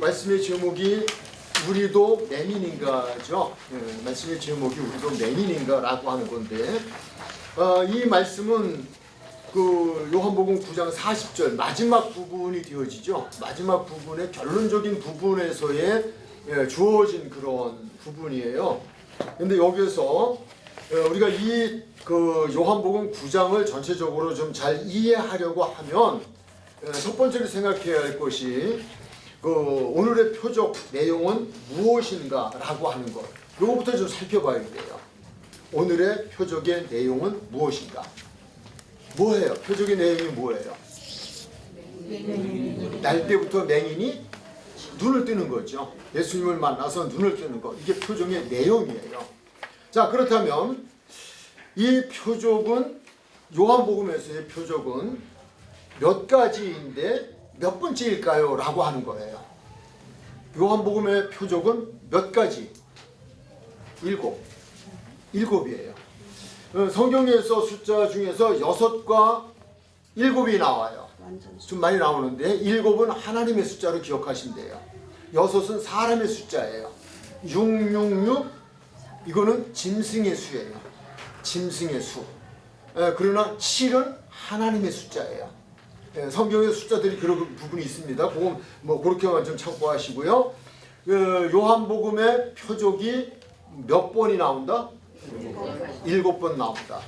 말씀의 제목이 우리도 맹인인가죠. 말씀의 제목이 우리도 맹인인가라고 하는 건데, 이 말씀은 그 요한복음 9장 40절 마지막 부분이 되어지죠. 마지막 부분의 결론적인 부분에서의 주어진 그런 부분이에요. 근데 여기서 우리가 이 그 요한복음 9장을 전체적으로 좀 잘 이해하려고 하면 첫 번째로 생각해야 할 것이 그 오늘의 표적 내용은 무엇인가라고 하는 것. 이거부터 좀 살펴봐야 돼요. 오늘의 표적의 내용은 무엇인가? 뭐예요? 표적의 내용이 뭐예요? 날 때부터 맹인이 눈을 뜨는 거죠. 예수님을 만나서 눈을 뜨는 것. 이게 표적의 내용이에요. 자, 그렇다면 이 표적은 요한복음에서의 표적은 몇 가지인데 몇 번째일까요? 라고 하는 거예요. 요한복음의 표적은 몇 가지? 7이에요. 성경에서 숫자 중에서 6과 7이 나와요. 좀 많이 나오는데 7은 하나님의 숫자로 기억하시면 돼요. 6은 사람의 숫자예요. 666 이거는 짐승의 수예요. 짐승의 수. 그러나 7은 하나님의 숫자예요. 성경의 숫자들이 그런 부분이 있습니다. 그건 뭐 그렇게만 좀 참고하시고요. 요한복음의 표적이 몇 번이 나온다? 7번 나온다.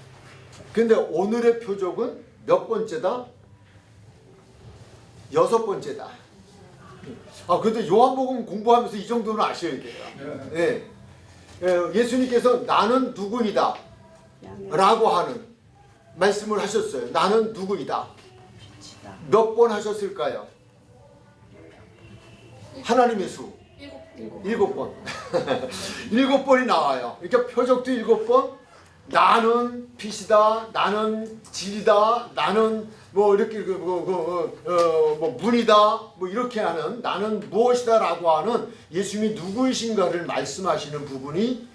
근데 오늘의 표적은 몇 번째다? 6번째다. 근데 요한복음 공부하면서 이 정도는 아셔야 돼요. 네. 예수님께서 나는 누구이다 라고 하는 말씀을 하셨어요. 나는 누구이다. 몇 번 하셨을까요? 하나님의 수 7번. 7번이 나와요. 그러니까 표적도 7번. 나는 빛이다. 나는 진리다. 나는 뭐 이렇게 뭐 문이다. 뭐 이렇게 하는 나는 무엇이다라고 하는 예수님이 누구이신가를 말씀하시는 부분이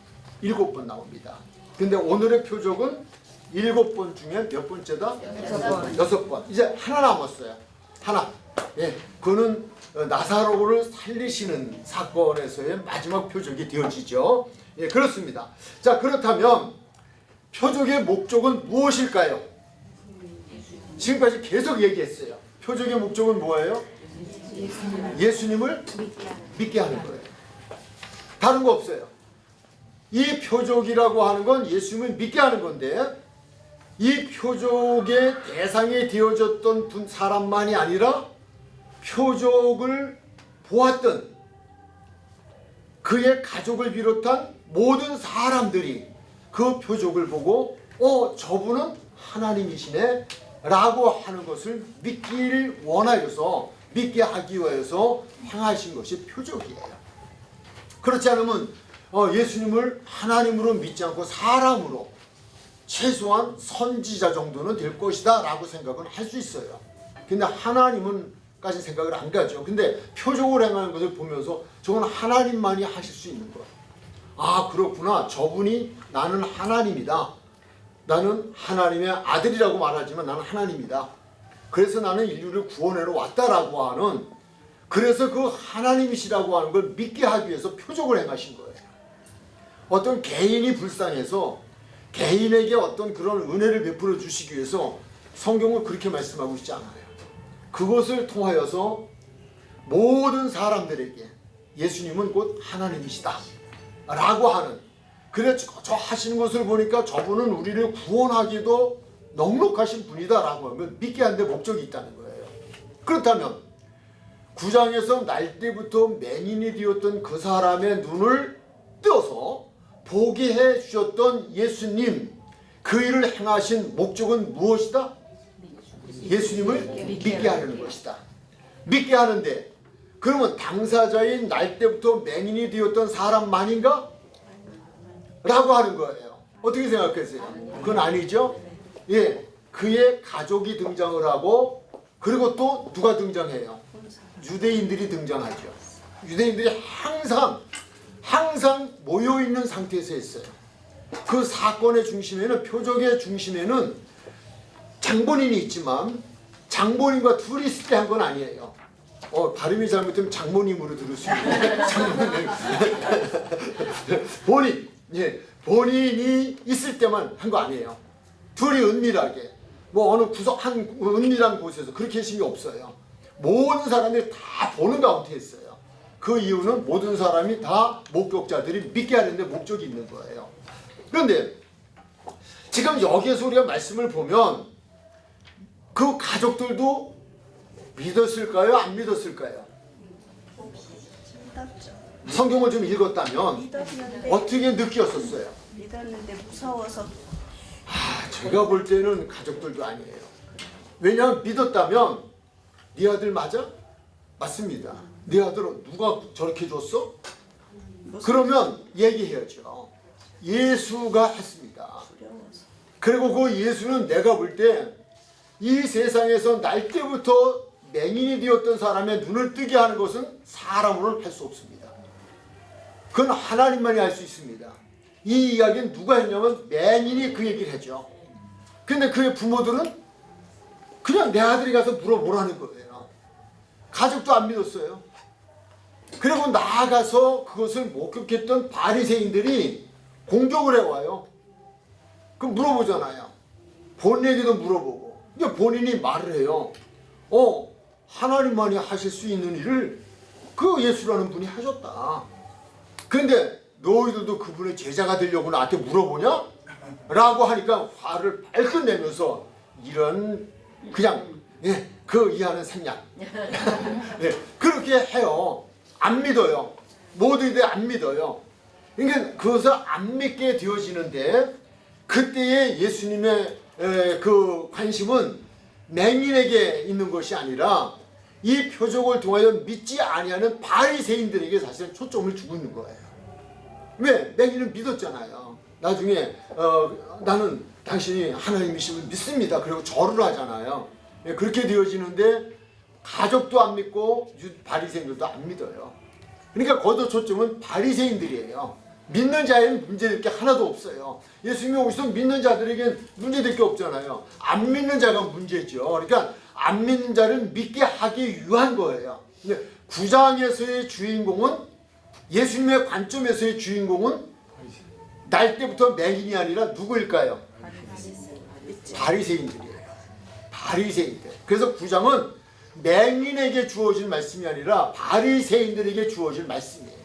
7번 나옵니다. 근데 오늘의 표적은 7번 중에 몇 번째다? 6번. 이제 하나 남았어요. 하나. 예, 그거는 나사로를 살리시는 사건에서의 마지막 표적이 되어지죠. 예, 그렇습니다. 자, 그렇다면 표적의 목적은 무엇일까요? 지금까지 계속 얘기했어요. 표적의 목적은 뭐예요? 예수님을 믿게 하는 거예요. 다른 거 없어요. 이 표적이라고 하는 건 예수님을 믿게 하는 건데, 이 표적의 대상이 되어졌던 사람만이 아니라 표적을 보았던 그의 가족을 비롯한 모든 사람들이 그 표적을 보고 저분은 하나님이시네 라고 하는 것을 믿기를 원하여서, 믿게 하기 위해서 행하신 것이 표적이에요. 그렇지 않으면 예수님을 하나님으로 믿지 않고 사람으로 최소한 선지자 정도는 될 것이다 라고 생각은 할 수 있어요. 근데 하나님은 까지 생각을 안 가죠. 근데 표적을 행하는 것을 보면서 저건 하나님만이 하실 수 있는 거예요. 아, 그렇구나. 저분이 나는 하나님이다. 나는 하나님의 아들이라고 말하지만 나는 하나님이다. 그래서 나는 인류를 구원하러 왔다라고 하는, 그래서 그 하나님이시라고 하는 걸 믿게 하기 위해서 표적을 행하신 거예요. 어떤 개인이 불쌍해서 개인에게 어떤 그런 은혜를 베풀어 주시기 위해서 성경은 그렇게 말씀하고 있지 않아요. 그것을 통하여서 모든 사람들에게 예수님은 곧 하나님이시다 라고 하는, 그래 저 하시는 것을 보니까 저분은 우리를 구원하기도 넉넉하신 분이다 라고 하면 믿게 하는 데 목적이 있다는 거예요. 그렇다면 9장에서 날 때부터 맹인이 되었던 그 사람의 눈을 떠서 보게 해 주셨던 예수님, 그 일을 행하신 목적은 무엇이다? 예수님을 믿게 하는 것이다. 믿게 하는데, 그러면 당사자인 날 때부터 맹인이 되었던 사람만인가? 라고 하는 거예요. 어떻게 생각하세요? 그건 아니죠? 예, 그의 가족이 등장을 하고, 그리고 또 누가 등장해요? 유대인들이 등장하죠. 유대인들이 항상 모여있는 상태에서 했어요. 그 사건의 중심에는, 표적의 중심에는 장본인이 있지만 장본인과 둘이 있을 때 한 건 아니에요. 발음이 잘못되면 장모님으로 들을 수 있는 장모님. 본인이 있을 때만 한 거 아니에요. 둘이 은밀하게 뭐 어느 구석 한 은밀한 곳에서 그렇게 했음이 없어요. 모든 사람들이 다 보는 가운데 했어요. 그 이유는 모든 사람이 다 목격자들이 믿게 하는데 목적이 있는 거예요. 그런데 지금 여기에서 우리가 말씀을 보면 그 가족들도 믿었을까요? 안 믿었을까요? 믿었죠. 성경을 좀 읽었다면 믿었는데 어떻게 느꼈었어요? 믿었는데 무서워서 제가 볼 때는 가족들도 아니에요. 왜냐하면 믿었다면 네 아들 맞아? 맞습니다. 네 아들 누가 저렇게 줬어? 그러면 얘기해야죠. 예수가 했습니다. 두려워서 그리고 그 예수는 내가 볼 때 이 세상에서 날 때부터 맹인이 되었던 사람의 눈을 뜨게 하는 것은 사람으로는 할 수 없습니다. 그건 하나님만이 할 수 있습니다. 이 이야기는 누가 했냐면 맹인이 그 얘기를 했죠. 근데 그의 부모들은 그냥 내 아들이 가서 물어보라는 거예요. 가족도 안 믿었어요. 그리고 나아가서 그것을 목격했던 바리새인들이 공격을 해와요. 그럼 물어보잖아요. 본 얘기도 물어보고. 근데 본인이 말을 해요. 하나님만이 하실 수 있는 일을 그 예수라는 분이 하셨다. 그런데 너희들도 그분의 제자가 되려고 나한테 물어보냐? 라고 하니까 화를 발끈 내면서 이런 그냥 그 이하는 생략 그렇게 해요. 안 믿어요. 모두들 안 믿어요. 그러니까 그것을 안 믿게 되어지는데 그때의 예수님의 그 관심은 맹인에게 있는 것이 아니라 이 표적을 통하여 믿지 아니하는 바리새인들에게 사실은 초점을 주고 있는 거예요. 왜? 맹인은 믿었잖아요. 나중에 나는 당신이 하나님이심을 믿습니다. 그리고 절을 하잖아요. 그렇게 되어지는데 가족도 안 믿고 바리새인들도 안 믿어요. 그러니까 거기서 초점은 바리새인들이에요. 믿는 자에는 문제될 게 하나도 없어요. 예수님이 오셔서 믿는 자들에게 문제될 게 없잖아요. 안 믿는 자가 문제죠. 그러니까 안 믿는 자를 믿게 하기 위한 거예요. 근데 9장에서의 주인공은 예수님의 관점에서의 주인공은 날 때부터 맹인이 아니라 누구일까요? 바리새인들이에요. 바리새인들. 그래서 9장은 맹인에게 주어진 말씀이 아니라 바리새인들에게 주어질 말씀이에요.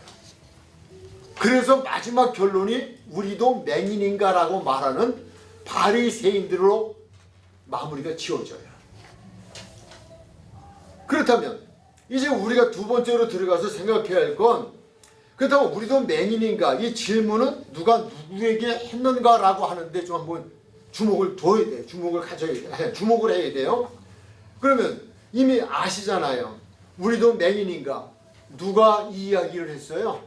그래서 마지막 결론이 우리도 맹인인가라고 말하는 바리새인들로 마무리가 지어져요. 그렇다면 이제 우리가 두 번째로 들어가서 생각해야 할 건 그렇다면 우리도 맹인인가? 이 질문은 누가 누구에게 했는가라고 하는데 좀 한번 주목을 둬야 돼요. 주목을 가져야 돼요. 주목을 해야 돼요. 그러면 이미 아시잖아요. 우리도 맹인인가? 누가 이 이야기를 했어요?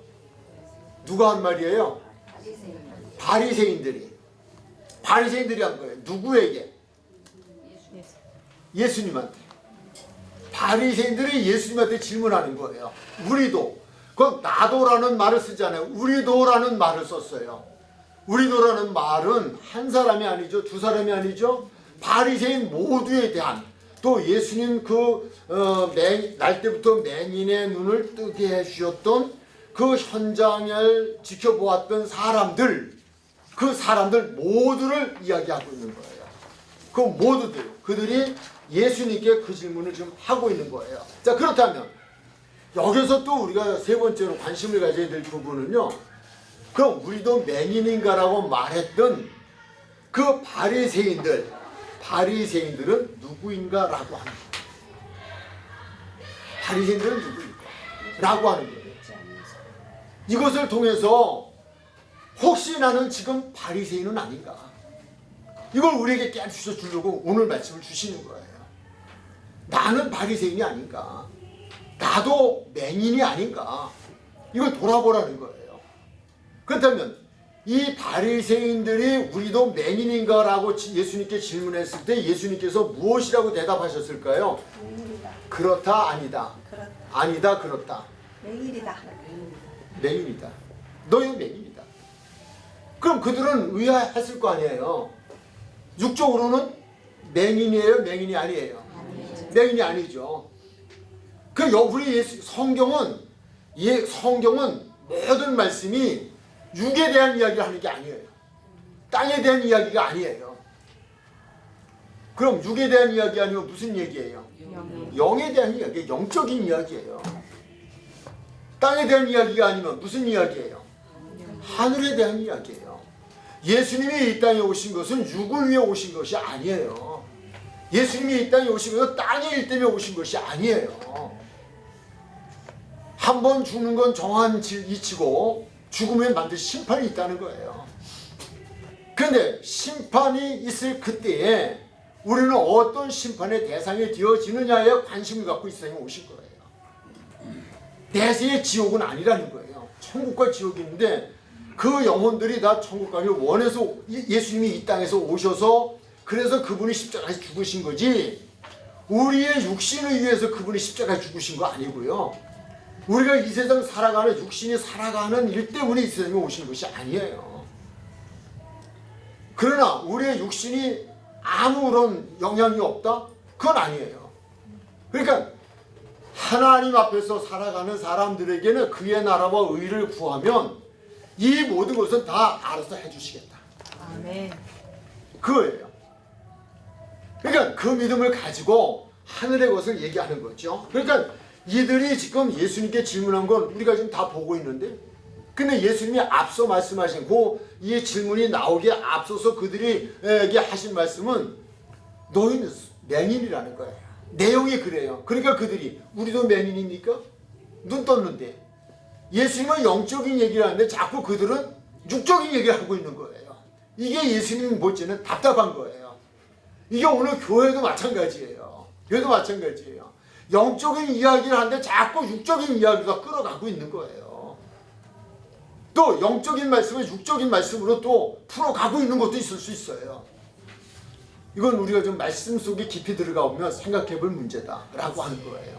누가 한 말이에요? 바리새인들이 한 거예요. 누구에게? 예수님한테. 바리새인들이 예수님한테 질문하는 거예요. 우리도. 그건 나도라는 말을 쓰지 않아요. 우리도라는 말을 썼어요. 우리도라는 말은 한 사람이 아니죠. 두 사람이 아니죠. 바리새인 모두에 대한 또 예수님 날 때부터 맹인의 눈을 뜨게 해주셨던 그 현장을 지켜보았던 사람들, 그 사람들 모두를 이야기하고 있는 거예요. 그 모두들, 그들이 예수님께 그 질문을 지금 하고 있는 거예요. 자, 그렇다면 여기서 또 우리가 세 번째로 관심을 가져야 될 부분은요. 그럼 우리도 맹인인가라고 말했던 그 바리새인들은 누구인가라고 하는 거예요. 바리새인들은 누구일까? 라고 하는 거예요. 이것을 통해서 혹시 나는 지금 바리새인은 아닌가? 이걸 우리에게 깨우쳐 주려고 오늘 말씀을 주시는 거예요. 나는 바리새인이 아닌가? 나도 맹인이 아닌가? 이걸 돌아보라는 거예요. 그렇다면 이 바리새인들이 우리도 맹인인가라고 예수님께 질문했을 때 예수님께서 무엇이라고 대답하셨을까요? 맹인이다. 그렇다, 아니다. 그렇다. 아니다, 그렇다. 맹인이다. 맹인이다. 너희 맹인이다. 그럼 그들은 의아했을 거 아니에요. 육적으로는 맹인이에요? 맹인이 아니에요? 맹인이 아니죠. 우리 성경은 모든 말씀이 육에 대한 이야기를 하는 게 아니에요. 땅에 대한 이야기가 아니에요. 그럼 육에 대한 이야기 아니면 무슨 얘기예요? 영에 대한 이야기, 영적인 이야기예요. 땅에 대한 이야기가 아니면 무슨 이야기예요? 하늘에 대한 이야기예요. 예수님이 이 땅에 오신 것은 육을 위해 오신 것이 아니에요. 예수님이 이 땅에 오신 것은 땅의 일 때문에 오신 것이 아니에요. 한 번 죽는 건 정한 이치고 죽으면 반드시 심판이 있다는 거예요. 그런데 심판이 있을 그때에 우리는 어떤 심판의 대상이 되어지느냐에 관심을 갖고 이 세상에 오신 거예요. 내세의 지옥은 아니라는 거예요. 천국과 지옥이 있는데 그 영혼들이 다 천국 가기를 원해서 예수님이 이 땅에서 오셔서 그래서 그분이 십자가에서 죽으신 거지, 우리의 육신을 위해서 그분이 십자가에 죽으신 거 아니고요. 우리가 이 세상 살아가는 육신이 살아가는 일 때문에 이 세상에 오신 것이 아니에요. 그러나 우리의 육신이 아무런 영향이 없다? 그건 아니에요. 그러니까 하나님 앞에서 살아가는 사람들에게는 그의 나라와 의를 구하면 이 모든 것은 다 알아서 해주시겠다. 아멘. 그거예요. 그러니까 그 믿음을 가지고 하늘의 것을 얘기하는 거죠. 그러니까 이들이 지금 예수님께 질문한 건 우리가 지금 다 보고 있는데, 근데 예수님이 앞서 말씀하신 이 질문이 나오기에 앞서서 그들에게 하신 말씀은 너희는 맹인이라는 거예요. 내용이 그래요. 그러니까 그들이 우리도 맹인입니까? 눈 떴는데. 예수님은 영적인 얘기를 하는데 자꾸 그들은 육적인 얘기를 하고 있는 거예요. 이게 예수님 볼때는 답답한 거예요. 이게 오늘 교회도 마찬가지예요. 교회도 마찬가지예요. 영적인 이야기를 하는데 자꾸 육적인 이야기가 끌어가고 있는 거예요. 또 영적인 말씀을 육적인 말씀으로 또 풀어가고 있는 것도 있을 수 있어요. 이건 우리가 좀 말씀 속에 깊이 들어가 보면 생각해 볼 문제다라고 하는 거예요.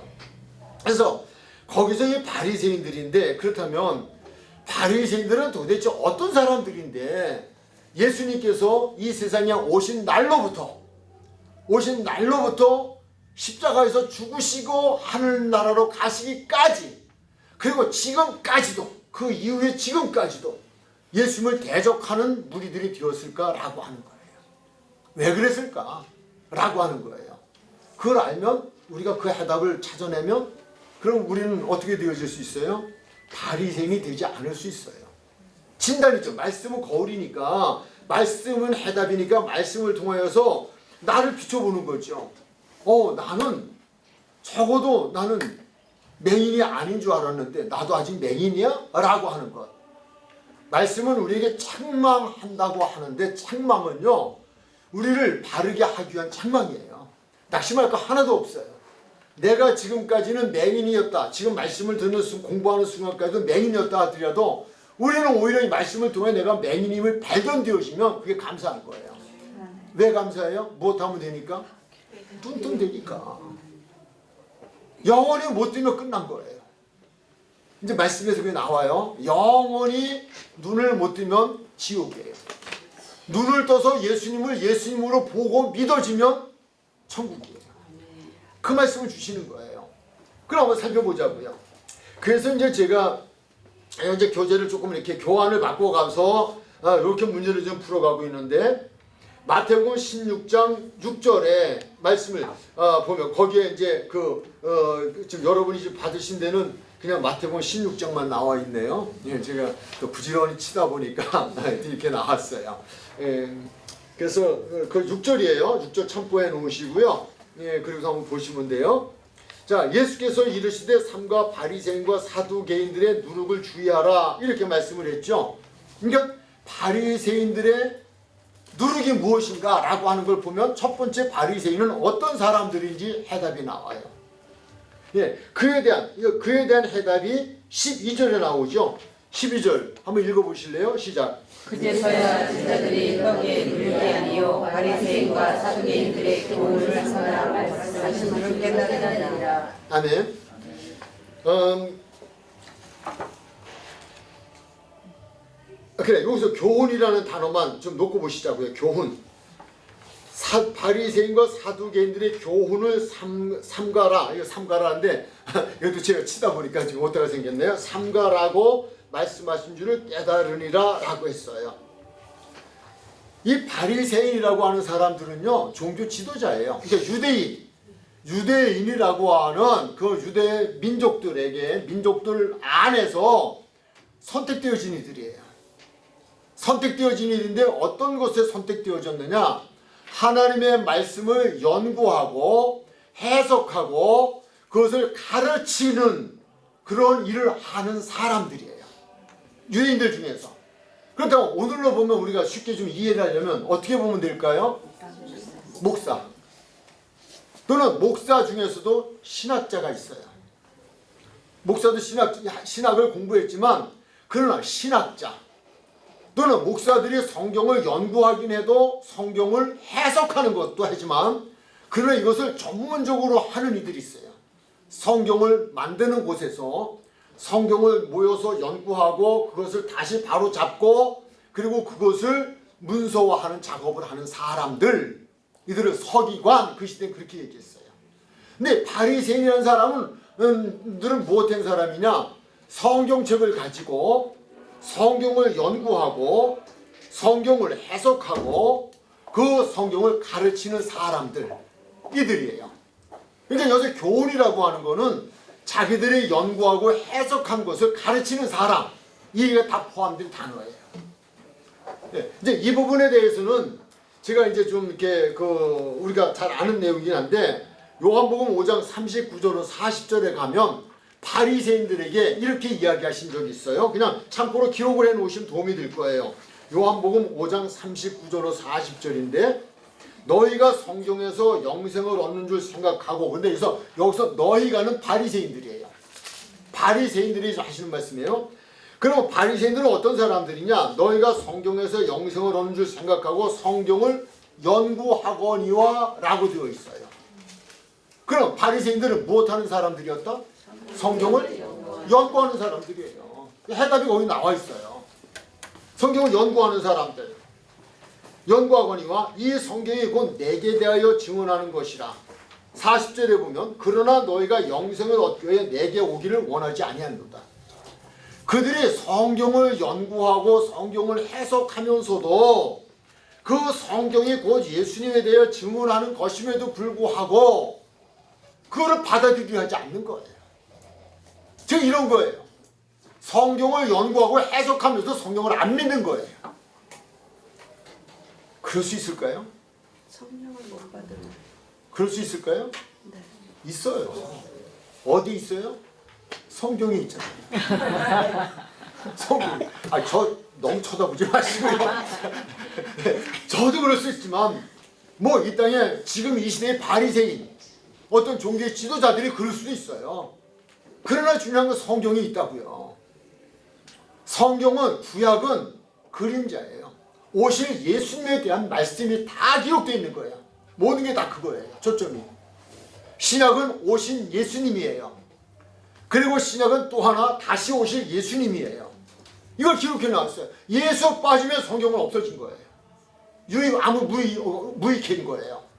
그래서 거기서 이 바리새인들인데, 그렇다면 바리새인들은 도대체 어떤 사람들인데 예수님께서 이 세상에 오신 날로부터 십자가에서 죽으시고 하늘나라로 가시기까지, 그리고 지금까지도, 그 이후에 지금까지도 예수님을 대적하는 무리들이 되었을까라고 하는 거예요. 왜 그랬을까? 라고 하는 거예요. 그걸 알면, 우리가 그 해답을 찾아내면, 그럼 우리는 어떻게 되어질 수 있어요? 바리새인이 되지 않을 수 있어요. 진단이죠. 말씀은 거울이니까, 말씀은 해답이니까 말씀을 통하여서 나를 비춰보는 거죠. 나는 적어도 나는 맹인이 아닌 줄 알았는데 나도 아직 맹인이야? 라고 하는 것. 말씀은 우리에게 책망한다고 하는데, 책망은요 우리를 바르게 하기 위한 책망이에요. 낙심할 거 하나도 없어요. 내가 지금까지는 맹인이었다, 지금 말씀을 듣는 공부하는 순간까지도 맹인이었다 하더라도 우리는 오히려 이 말씀을 통해 내가 맹인임을 발견되어지면 그게 감사한 거예요. 왜 감사해요? 무엇하면 되니까? 눈 뜨면 되니까. 영원히 못 뜨면 끝난 거예요. 이제 말씀에서 그게 나와요. 영원히 눈을 못 뜨면 지옥이에요. 눈을 떠서 예수님을 예수님으로 보고 믿어지면 천국이에요. 그 말씀을 주시는 거예요. 그럼 한번 살펴보자고요. 그래서 이제 제가 이제 교재를 조금 이렇게 교환을 바꿔가서 이렇게 문제를 좀 풀어가고 있는데, 마태복음 16장 6절에 말씀을 보면 거기에 이제 지금 여러분이 지금 받으신 데는 그냥 마태복음 16장만 나와 있네요. 예, 제가 또 부지런히 치다 보니까 이렇게 나왔어요. 예, 그래서 그 6절이에요. 6절 참고해 놓으시고요. 예, 그리고 한번 보시면 돼요. 자, 예수께서 이르시되 삼가 바리새인과 사두개인들의 누룩을 주의하라, 이렇게 말씀을 했죠. 그러니까 바리새인들의 누룩이 무엇인가 라고 하는 걸 보면 첫 번째 바리새인은 어떤 사람들인지 해답이 나와요. 예, 그에 대한 해답이 12절에 나오죠. 12절 한번 읽어보실래요? 시작. 그제서야 제자들이 떡에 누룩이 아니요 바리새인과 사두개인들의 교훈을 선하라고 말씀하심을 깨달으리라. 아멘. 그래, 여기서 교훈이라는 단어만 좀 놓고 보시자고요. 교훈. 바리새인과 사두개인들의 교훈을 삼가라. 이거 삼가라인데 이것도 제가 치다 보니까 지금 어디가 생겼네요. 삼가라고 말씀하신 줄을 깨달으니라 라고 했어요. 이 바리새인이라고 하는 사람들은요, 종교 지도자예요. 그러니까 유대인이라고 하는 그 유대 민족들 안에서 선택되어진 이들이에요. 선택되어진 이들인데 어떤 것에 선택되어졌느냐? 하나님의 말씀을 연구하고 해석하고 그것을 가르치는 그런 일을 하는 사람들이에요. 유대인들 중에서. 그렇다고 오늘로 보면 우리가 쉽게 좀 이해를 하려면 어떻게 보면 될까요? 목사. 또는 목사 중에서도 신학자가 있어요. 목사도 신학을 공부했지만 그러나 신학자 또는 목사들이 성경을 연구하긴 해도 성경을 해석하는 것도 하지만 그러나 이것을 전문적으로 하는 이들이 있어요. 성경을 만드는 곳에서 성경을 모여서 연구하고 그것을 다시 바로 잡고 그리고 그것을 문서화하는 작업을 하는 사람들, 이들은 서기관, 그 시대에 그렇게 얘기했어요. 근데 바리새인이라는 사람은 무엇한 사람이냐? 성경책을 가지고 성경을 연구하고 성경을 해석하고 그 성경을 가르치는 사람들, 이들이에요. 그러니까 여기서 교훈이라고 하는 거는 자기들이 연구하고 해석한 것을 가르치는 사람, 이게 다 포함된 단어예요. 네, 이제 이 부분에 대해서는 제가 이제 좀 이렇게 우리가 잘 아는 내용이긴 한데 요한복음 5장 39절로 40절에 가면 바리새인들에게 이렇게 이야기하신 적이 있어요. 그냥 참고로 기록을 해놓으시면 도움이 될 거예요. 요한복음 5장 39절로 40절인데 너희가 성경에서 영생을 얻는 줄 생각하고, 근데 여기서 너희가는 바리새인들이에요. 바리새인들이 하시는 말씀이에요. 그럼 바리새인들은 어떤 사람들이냐? 너희가 성경에서 영생을 얻는 줄 생각하고 성경을 연구하거니와 라고 되어 있어요. 그럼 바리새인들은 무엇하는 사람들이었다? 성경을 연구하는 사람들이에요. 해답이 거기 나와 있어요. 성경을 연구하는 사람들. 연구하거니와 이 성경이 곧 내게 대하여 증언하는 것이라. 40절에 보면 그러나 너희가 영생을 얻기 위해 내게 오기를 원하지 아니하노라. 그들이 성경을 연구하고 성경을 해석하면서도 그 성경이 곧 예수님에 대해 증언하는 것임에도 불구하고 그거를 받아들이려 하지 않는 거예요. 즉 이런 거예요. 성경을 연구하고 해석하면서 성경을 안 믿는 거예요. 그럴 수 있을까요? 성령을 못 받으면. 그럴 수 있을까요? 네. 있어요. 어디 있어요? 성경에 있잖아요. 성경. 저 너무 쳐다보지 마시고요. 저도 그럴 수 있지만 뭐 이 땅에 지금 이 시대의 바리새인 어떤 종교의 지도자들이 그럴 수도 있어요. 그러나 중요한 건 성경이 있다고요. 성경은 구약은 그림자예요. 오실 예수님에 대한 말씀이 다 기록되어 있는 거예요. 모든 게 다 그거예요. 초점이. 신약은 오신 예수님이에요. 그리고 신약은 또 하나 다시 오실 예수님이에요. 이걸 기록해 놨어요. 예수 빠지면 성경은 없어진 거예요. 무익해진 거예요.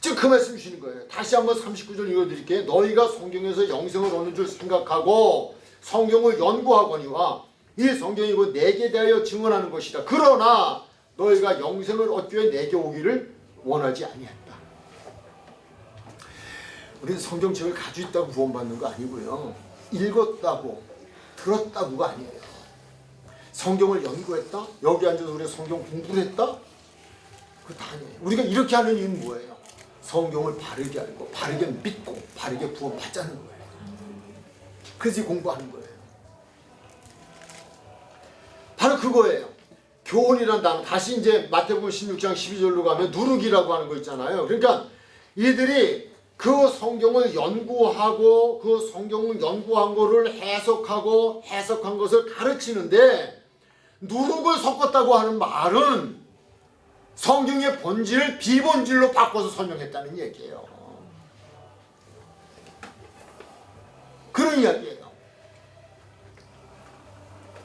즉 그 말씀 주시는 거예요. 다시 한번 39절 읽어드릴게요. 너희가 성경에서 영생을 얻는 줄 생각하고 성경을 연구하거니와 이 성경이 곧 내게 대하여 증언하는 것이다. 그러나 너희가 영생을 얻기 위해 내게 오기를 원하지 아니한다. 우리는 성경책을 가지고 있다고 구원받는 거 아니고요. 읽었다고 들었다고가 아니에요. 성경을 연구했다? 여기 앉아서 우리가 성경 공부를 했다? 그거 다 아니에요. 우리가 이렇게 하는 이유는 뭐예요? 성경을 바르게 알고 바르게 믿고 바르게 구원받자는 거예요. 그래서 공부하는 거예요. 바로 그거예요. 교훈이라는 단어. 다시 이제 마태복음 16장 12절로 가면 누룩이라고 하는 거 있잖아요. 그러니까 이들이 그 성경을 연구하고 그 성경을 연구한 거를 해석하고 해석한 것을 가르치는데 누룩을 섞었다고 하는 말은 성경의 본질을 비본질로 바꿔서 설명했다는 얘기예요. 그런 이야기예요.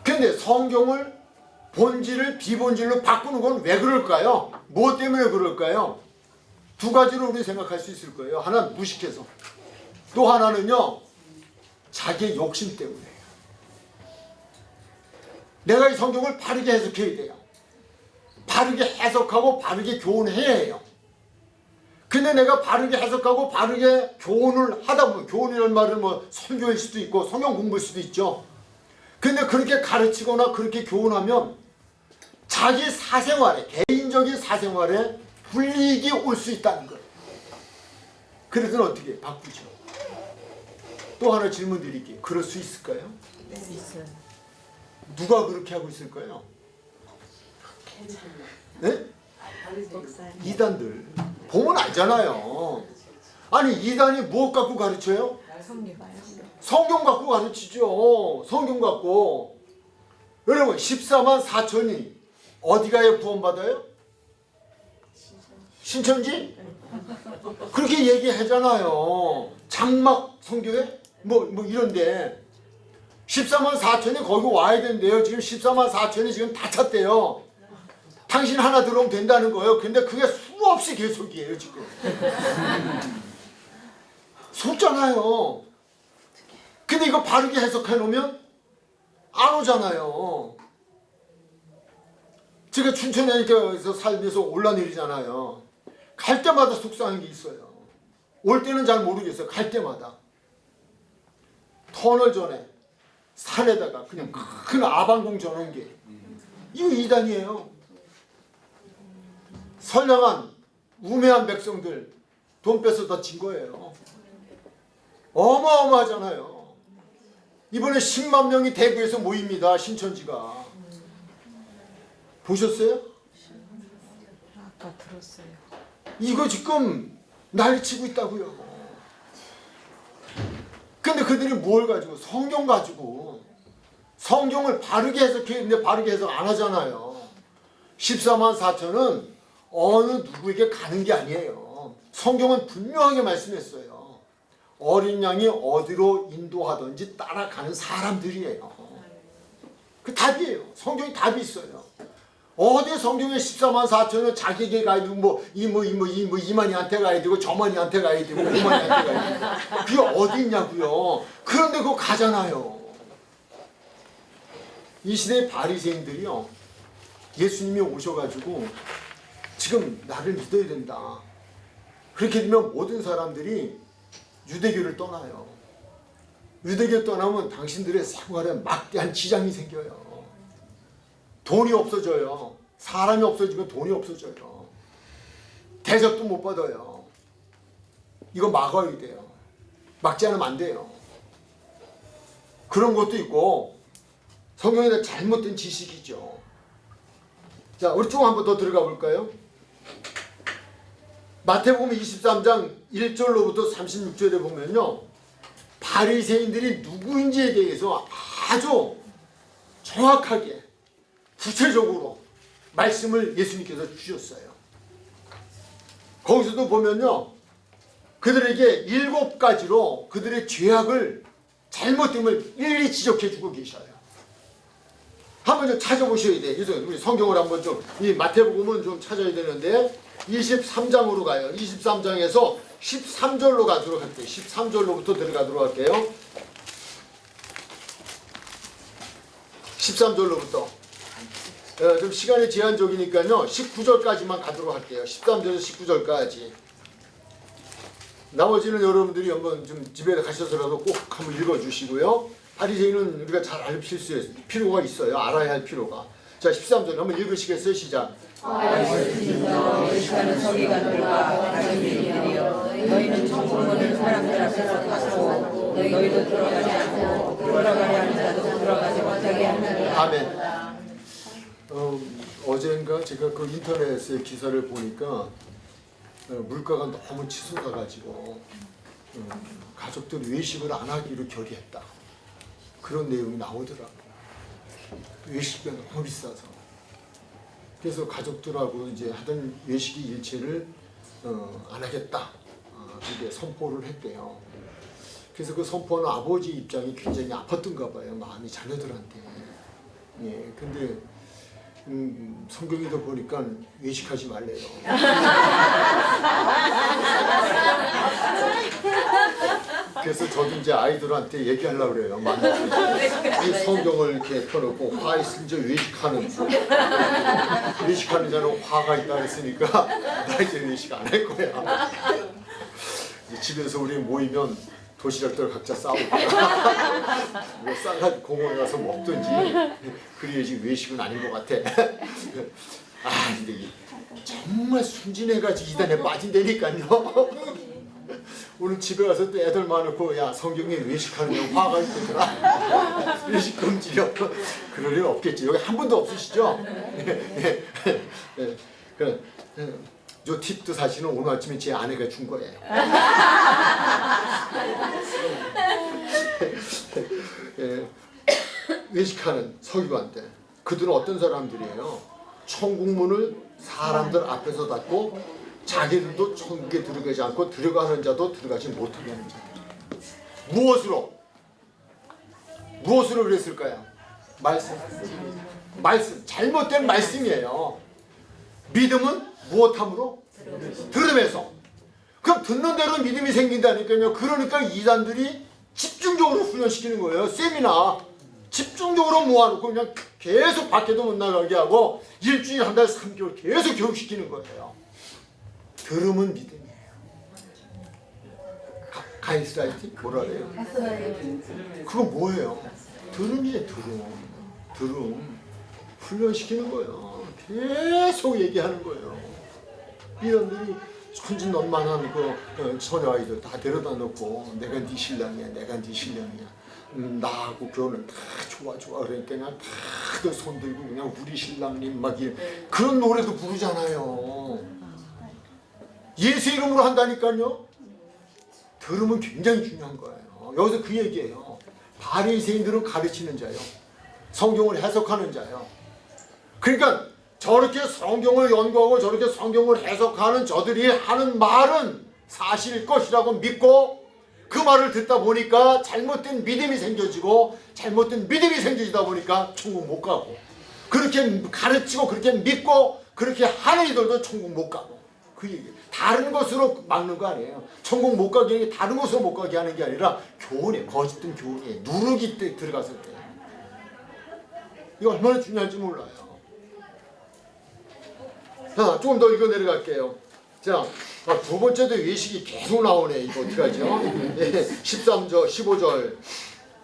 그런데 성경을 본질을 비본질로 바꾸는 건 왜 그럴까요? 무엇 때문에 그럴까요? 두 가지로 우리 생각할 수 있을 거예요. 하나는 무식해서, 또 하나는요 자기의 욕심 때문에요. 내가 이 성경을 바르게 해석해야 돼요. 바르게 해석하고 바르게 교훈해야 해요. 근데 내가 바르게 해석하고 바르게 교훈을 하다 보면, 교훈이라는 말은 뭐 설교일 수도 있고 성경 공부일 수도 있죠. 근데 그렇게 가르치거나 그렇게 교훈하면 자기 사생활에, 개인적인 사생활에 불이익이 올 수 있다는 거예요. 그래서 어떻게 바꾸죠? 또 하나 질문 드릴게요. 그럴 수 있을까요? 있어요. 누가 그렇게 하고 있을까요? 네? 목사님. 이단들 보면 알잖아요. 아니 이단이 무엇 갖고 가르쳐요? 성령. 성경 갖고 가르치죠. 성경 갖고. 여러분 14만 4천이 어디 가야 구원받아요? 신천지? 그렇게 얘기하잖아요. 장막 성교회? 뭐 이런데 14만 4천이 거기 와야 된대요. 지금 14만 4천이 지금 다 찼대요. 당신 하나 들어오면 된다는 거예요. 근데 그게 수없이 계속이에요 지금. 속잖아요. 근데 이거 바르게 해석해 놓으면 안 오잖아요. 제가 춘천에서 살면서 올라내리잖아요. 갈 때마다 속상한 게 있어요. 올 때는 잘 모르겠어요. 갈 때마다. 터널 전에 산에다가 그냥 큰 아방공 전원기. 이거 이단이에요. 선량한 우매한 백성들 돈 뺏어다 진 거예요. 어마어마하잖아요. 이번에 10만 명이 대구에서 모입니다. 신천지가. 보셨어요? 아까 들었어요. 이거 지금 난리치고 있다고요. 근데 그들이 뭘 가지고, 성경 가지고, 성경을 바르게 해석했는데 바르게 해석 안 하잖아요. 14만 4천은 어느 누구에게 가는 게 아니에요. 성경은 분명하게 말씀했어요. 어린 양이 어디로 인도하든지 따라가는 사람들이에요. 그 답이에요. 성경이 답이 있어요. 어디 성경에 14만 4천은 자기에게 가야 되고 이만희한테 가야 되고 저만희한테 가야 되고 그만희한테 가야 되고 그게 어디 있냐고요. 그런데 그거 가잖아요. 이 시대의 바리새인들이요, 예수님이 오셔가지고 지금 나를 믿어야 된다. 그렇게 되면 모든 사람들이 유대교를 떠나요. 유대교 떠나면 당신들의 생활에 막대한 지장이 생겨요. 돈이 없어져요. 사람이 없어지면 돈이 없어져요. 대접도 못 받아요. 이거 막아야 돼요. 막지 않으면 안 돼요. 그런 것도 있고 성경에 잘못된 지식이죠. 자, 우리 쭉 한번 더 들어가 볼까요? 마태복음 23장 1절로부터 36절에 보면요, 바리새인들이 누구인지에 대해서 아주 정확하게 구체적으로 말씀을 예수님께서 주셨어요. 거기서도 보면요, 그들에게 7가지로 그들의 죄악을, 잘못됨을 일일이 지적해 주고 계셔요. 한번 좀 찾아보셔야 돼요. 그래서 우리 성경을 한번 좀, 이 마태복음은 좀 찾아야 되는데 23장으로 가요. 23장에서 13절로 가도록 할게요. 13절로부터 들어가도록 할게요. 13절로부터. 좀 시간이 제한적이니까요. 19절까지만 가도록 할게요. 13절에서 19절까지. 나머지는 여러분들이 한번 좀 집에 가셔서라도 꼭 한번 읽어주시고요. 바리새인은 우리가 잘 알 필요가 있어요. 알아야 할 필요가. 자, 13절 한번 읽으시겠어요? 시작. 예수는 서기관들과 바리새인들이여, 너희는 천국문을 사람들 앞에서 닫고 너희도 들어가지 않고 들어가려 하는 자도 들어가지 못하게 하느니라. 아멘. 어젠가 제가 그 인터넷에 기사를 보니까 물가가 너무 치솟아가지고 가족들이 외식을 안 하기로 결의했다. 그런 내용이 나오더라고요. 외식비가 너무 비싸서. 그래서 가족들하고 이제 하던 외식의 일체를 안 하겠다. 그렇게 선포를 했대요. 그래서 그 선포하는 아버지 입장이 굉장히 아팠던가 봐요. 마음이 자녀들한테. 예, 근데 성경에도 보니까 외식하지 말래요. 그래서 저도 이제 아이들한테 얘기하려고 그래요. 만나서 이 성경을 이렇게 펴놓고 화 있으면 이제 외식하는 자는 화가 있다 했으니까 나 이제 외식 안 할 거야. 집에서 우리 모이면 도시락들 각자 싸우고 뭐 싸가지고 공원에 가서 먹든지 그래야지 외식은 아닌 것 같아. 아 근데 정말 순진해가지고 이단에 빠진다니까요. 오늘 집에 가서 또 애들 많고 야 성경에 외식하는 화가 있더라. 외식 금지요. 그럴 일 없겠지. 여기 한 분도 없으시죠? 요 팁도 사실은 오늘 아침에 제 아내가 준 거예요. 외식하는 서기관들 그들은 어떤 사람들이에요? 천국문을 사람들 앞에서 닫고 자기들도 천국에 들어가지 않고 들어가는 자도 들어가지 못하게 하는 자들. 무엇으로 그랬을까요? 말씀 잘못된 말씀이에요. 믿음은 무엇함으로? 들음에서. 그럼 듣는 대로 믿음이 생긴다니까요. 그러니까 이단들이 집중적으로 훈련시키는 거예요. 세미나 집중적으로 모아놓고 그냥 계속 밖에도 못 나가게 하고 일주일에 한 달 3개월 계속 교육시키는 거예요. 들음은 믿음이에요. 가이스라이팅? 뭐라 그래요? 그건 뭐예요? 들음이에요. 들음 훈련시키는 거예요. 계속 얘기하는 거예요. 이런들이 천진난만한 그 처녀 아이들 다 데려다 놓고 내가 네 신랑이야, 내가 네 신랑이야. 나하고 결혼을 다 좋아 그러니까 그냥 다들 손들고 그냥 우리 신랑님 막 그런 노래도 부르잖아요. 예수 이름으로 한다니까요. 들으면 굉장히 중요한 거예요. 여기서 그 얘기예요. 바리새인들은 가르치는 자요. 성경을 해석하는 자요. 그러니까 저렇게 성경을 연구하고 저렇게 성경을 해석하는 저들이 하는 말은 사실일 것이라고 믿고 그 말을 듣다 보니까 잘못된 믿음이 생겨지고 잘못된 믿음이 생겨지다 보니까 천국 못 가고 그렇게 가르치고 그렇게 믿고 그렇게 하는 이들도 천국 못 가고 그 얘기. 다른 것으로 막는 거 아니에요. 천국 못 가게 하는 게 다른 것으로 못 가게 하는 게 아니라 교훈이에요. 거짓된 교훈이에요. 누르기 때 들어갔을 때. 이거 얼마나 중요한지 몰라요. 자, 조금 더 읽어 내려갈게요. 자, 두 번째도 외식이 계속 나오네. 이거 어떡하죠? 13절, 15절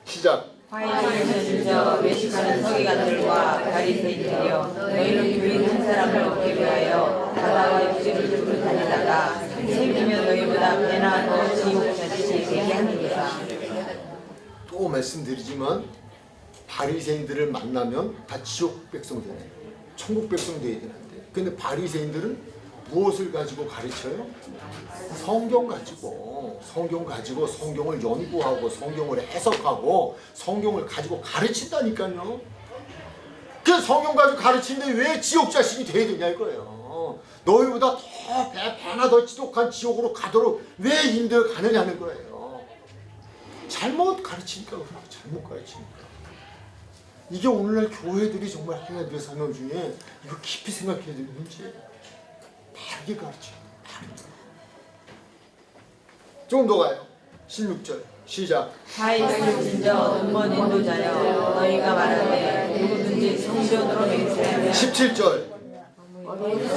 시작. 화해하는 자 외식하는 서기관들과 바리새인들이여 너희는 교인 한 사람을 얻기 위하여 바다와 육지를 두루 다니다가 생기면 너희보다 배나 더 지옥 자듯이 얘기하는도다. 또 말씀드리지만 바리새인들을 만나면 다 지옥 백성 되네. 천국 백성 돼야 되는데. 근데 바리새인들은 무엇을 가지고 가르쳐요? 성경 가지고 성경을 연구하고 성경을 해석하고 성경을 가지고 가르친다니까요. 그 성경 가지고 가르치는데 왜 지옥 자식이 돼야 되냐 이거예요. 너희보다 더 배나 더 지독한 지옥으로 가도록 왜 인도에 가느냐는 거예요. 잘못 가르치니까 그래요. 잘못 가르치니까. 이게 오늘날 교회들이 정말 하나님의 사명 중에 이거 깊이 생각해야 되는 문제예요. 다르게 가르쳐요. 조금 더 가요. 16절 시작. 하이스진저 눈먼 인도자여 너희가 말하되 누구든지 성전으로 맹세하면 17절 어느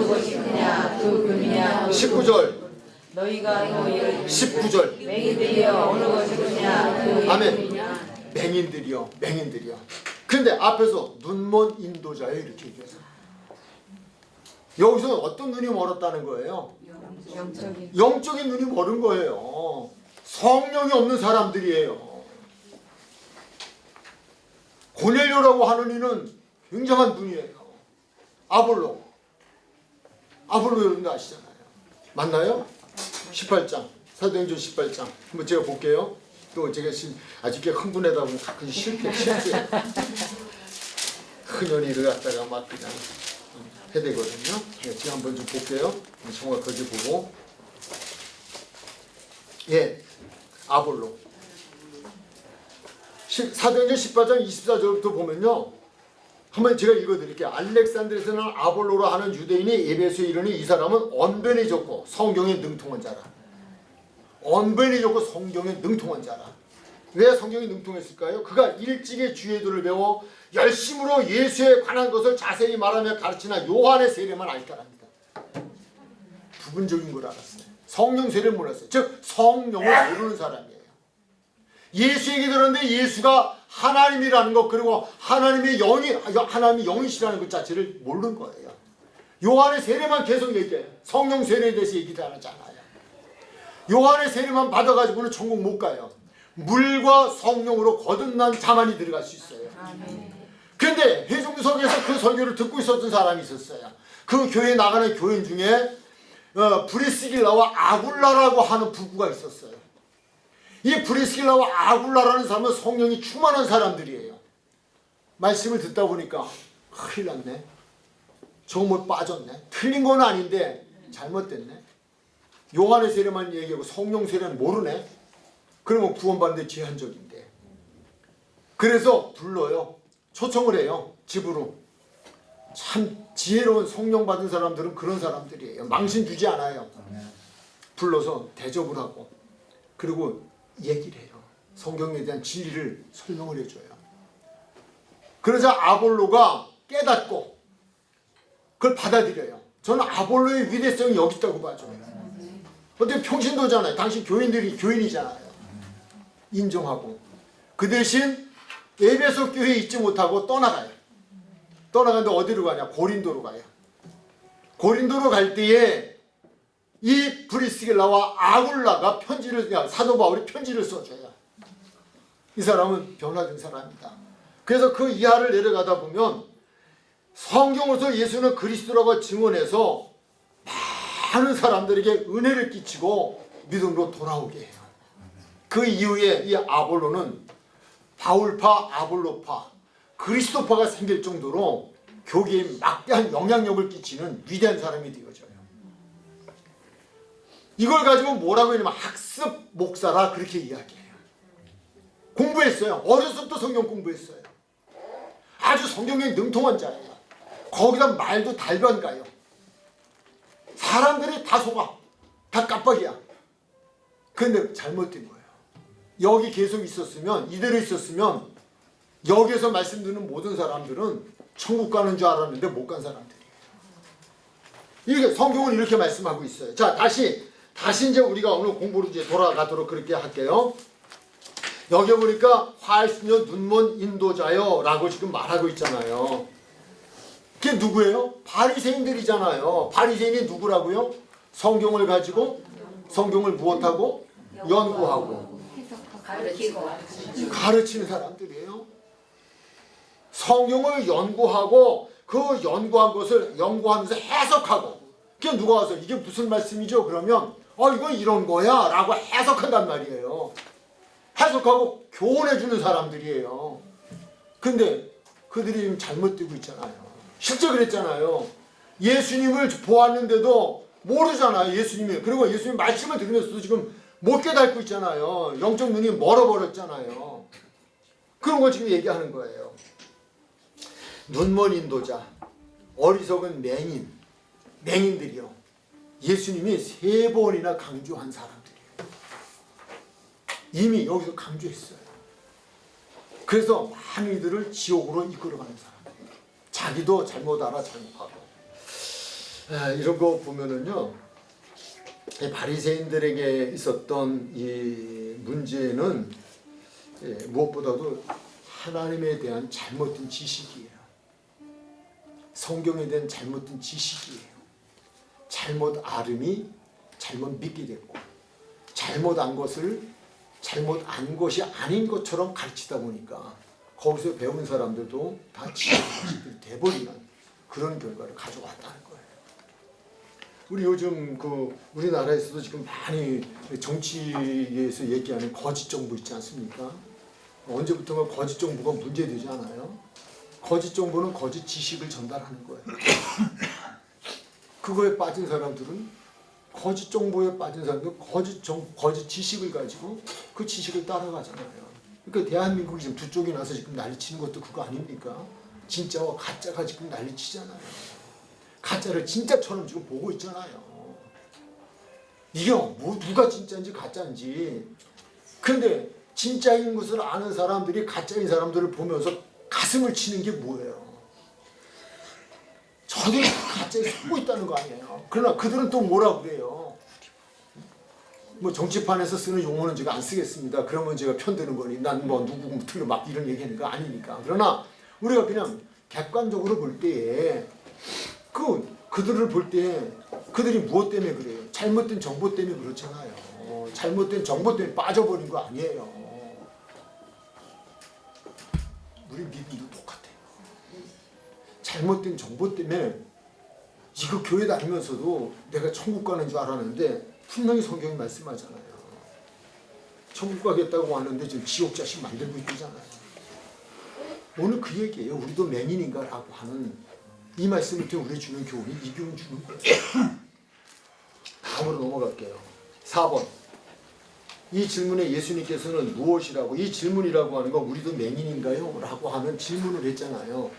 것이 크냐 그 금이냐 19절 너희가 또 이를 19절 맹인들이여 어느 것이 크냐 그 아멘. 맹인들이요. 그런데 앞에서 눈먼 인도자여 이렇게 얘기해서 여기서 어떤 눈이 멀었다는 거예요? 영적인 눈이 멀은 거예요. 성령이 없는 사람들이에요. 고넬료라고 하는 이는 굉장한 분이에요. 아볼로 여러분들 아시잖아요. 맞나요? 18장 사도행전 18장 한번 제가 볼게요. 또 제가 지금 아직 흥분하다 보면 가끔 실패 흔연히를 갖다가 막 그냥 해야 되거든요. 지금 한번 좀 볼게요. 정확하게 보고. 예, 아볼로. 사도행전 18장 24절부터 보면요. 한번 제가 읽어드릴게요. 알렉산드에서는 아볼로로 하는 유대인이 에베소에 이르니 이 사람은 언변이 좋고 성경에 능통한 자라. 언변이 좋고 성경에 능통한 자라. 왜 성경이 능통했을까요? 그가 일찍이 주의도를 배워 열심으로 예수에 관한 것을 자세히 말하며 가르치나 요한의 세례만 알까랍니다. 부분적인 걸 알았어요. 성령 세례를 몰랐어요. 즉 성령을 모르는 사람이에요. 예수 얘기 들었는데 예수가 하나님이라는 것, 그리고 하나님의 영이시라는 것 자체를 모르는 거예요. 요한의 세례만 계속 얘기해요. 성령 세례에 대해서 얘기도 안 하잖아요. 요한의 세례만 받아가지고는 천국 못 가요. 물과 성령으로 거듭난 자만이 들어갈 수 있어요. 그런데 회중석에서 그 설교를 듣고 있었던 사람이 있었어요. 그 교회에 나가는 교인 중에 브리스길라와 아굴라라고 하는 부부가 있었어요. 이 브리스길라와 아굴라라는 사람은 성령이 충만한 사람들이에요. 말씀을 듣다 보니까 큰일 났네. 저거 뭐 빠졌네. 틀린 건 아닌데 잘못됐네. 요한의 세례만 얘기하고 성령 세례는 모르네. 그러면 구원받는데 제한적인데. 그래서 불러요. 초청을 해요. 집으로. 참 지혜로운 성령 받은 사람들은 그런 사람들이에요. 망신 주지 않아요. 불러서 대접을 하고 그리고 얘기를 해요. 성경에 대한 진리를 설명을 해줘요. 그러자 아볼로가 깨닫고 그걸 받아들여요. 저는 아볼로의 위대성이 여기 있다고 봐줘요. 어떻게 평신도잖아요. 당신 교인들이 교인이잖아요. 인정하고 그 대신 에베소 교회에 있지 못하고 떠나가요. 떠나가는데 어디로 가냐? 고린도로 가요. 고린도로 갈 때에 이 브리스길라와 아굴라가 사도 바울이 편지를 써줘요. 이 사람은 변화된 사람이다. 그래서 그 이하를 내려가다 보면 성경으로서 예수는 그리스도라고 증언해서 많은 사람들에게 은혜를 끼치고 믿음으로 돌아오게 해요. 그 이후에 이 아볼로는 바울파, 아볼로파, 그리스도파가 생길 정도로 교계에 막대한 영향력을 끼치는 위대한 사람이 되어져요. 이걸 가지고 뭐라고 했냐면 학습 목사라 그렇게 이야기해요. 공부했어요. 어렸을 때부터 성경 공부했어요. 아주 성경에 능통한 자예요. 거기다 말도 달도 안 가요. 사람들이 다 속아. 다 깜빡이야. 그런데 잘못된 거예요. 여기 계속 있었으면, 이대로 있었으면 여기에서 말씀 듣는 모든 사람들은 천국 가는 줄 알았는데 못 간 사람들이에요. 이게 성경은 이렇게 말씀하고 있어요. 자, 다시 이제 우리가 오늘 공부로 이제 돌아가도록 그렇게 할게요. 여기 보니까 활신녀 눈먼 인도자요 라고 지금 말하고 있잖아요. 그게 누구예요? 바리새인들이잖아요. 바리새인이 누구라고요? 성경을 가지고 성경을 무엇하고? 연구하고 가르치는 사람들이에요. 성경을 연구하고 그 연구한 것을 연구하면서 해석하고, 그게 누가 와서 이게 무슨 말씀이죠? 그러면 이건 이런 거야 라고 해석한단 말이에요. 해석하고 교훈해주는 사람들이에요. 근데 그들이 지금 잘못되고 있잖아요. 실제 그랬잖아요. 예수님을 보았는데도 모르잖아요. 예수님이. 그리고 예수님 말씀을 들으면서도 지금 못 깨닫고 있잖아요. 영적 눈이 멀어버렸잖아요. 그런 걸 지금 얘기하는 거예요. 눈먼 인도자, 어리석은 맹인들이요. 예수님이 3번이나 강조한 사람들이에요. 이미 여기서 강조했어요. 그래서 많은 이들을 지옥으로 이끌어가는 사람들이에요. 자기도 잘못 알아 잘못하고. 이런 거 보면은요, 바리새인들에게 있었던 이 문제는 무엇보다도 하나님에 대한 잘못된 지식이에요. 성경에 대한 잘못된 지식이에요. 잘못 알음이 잘못 믿게 됐고, 잘못 안 것이 아닌 것처럼 가르치다 보니까 거기서 배운 사람들도 다 지식이 돼버리는 그런 결과를 가져왔다는 거예요. 우리 요즘 우리나라에서도 지금 많이 정치에서 얘기하는 거짓 정부 있지 않습니까? 언제부턴가 거짓 정부가 문제되지 않아요? 거짓 정부는 거짓 지식을 전달하는 거예요. 그거에 빠진 사람들은, 거짓 정보에 빠진 사람들은 거짓 지식을 가지고 그 지식을 따라가잖아요. 그러니까 대한민국이 지금 두 쪽이 나서 지금 난리치는 것도 그거 아닙니까? 진짜와 가짜가 지금 난리치잖아요. 가짜를 진짜처럼 지금 보고 있잖아요. 이게 뭐 누가 진짜인지 가짜인지. 근데 진짜인 것을 아는 사람들이 가짜인 사람들을 보면서 가슴을 치는 게 뭐예요? 저들이 가짜에 속고 있다는 거 아니에요. 그러나 그들은 또 뭐라 그래요? 뭐 정치판에서 쓰는 용어는 제가 안 쓰겠습니다. 그러면 제가 편드는 거니 난 뭐 누구 틀려 막 이런 얘기하는 거 아니니까. 그러나 우리가 그냥 객관적으로 볼 때에 그들을 볼 때 그들이 무엇 때문에 그래요? 잘못된 정보 때문에 그렇잖아요. 잘못된 정보 때문에 빠져버린 거 아니에요. 우리 믿음도 똑같아요. 잘못된 정보 때문에 이거 교회 다니면서도 내가 천국 가는 줄 알았는데 분명히 성경이 말씀하잖아요. 천국 가겠다고 하는데 지금 지옥 자식 만들고 있잖아요. 오늘 그 얘기예요. 우리도 맹인인가 라고 하는 이 말씀을 통해 우리 주는 교훈이 이 교훈 주는 거예요. 다음으로 넘어갈게요. 4번. 이 질문에 예수님께서는 무엇이라고, 이 질문이라고 하는 건 우리도 맹인인가요? 라고 하는 질문을 했잖아요.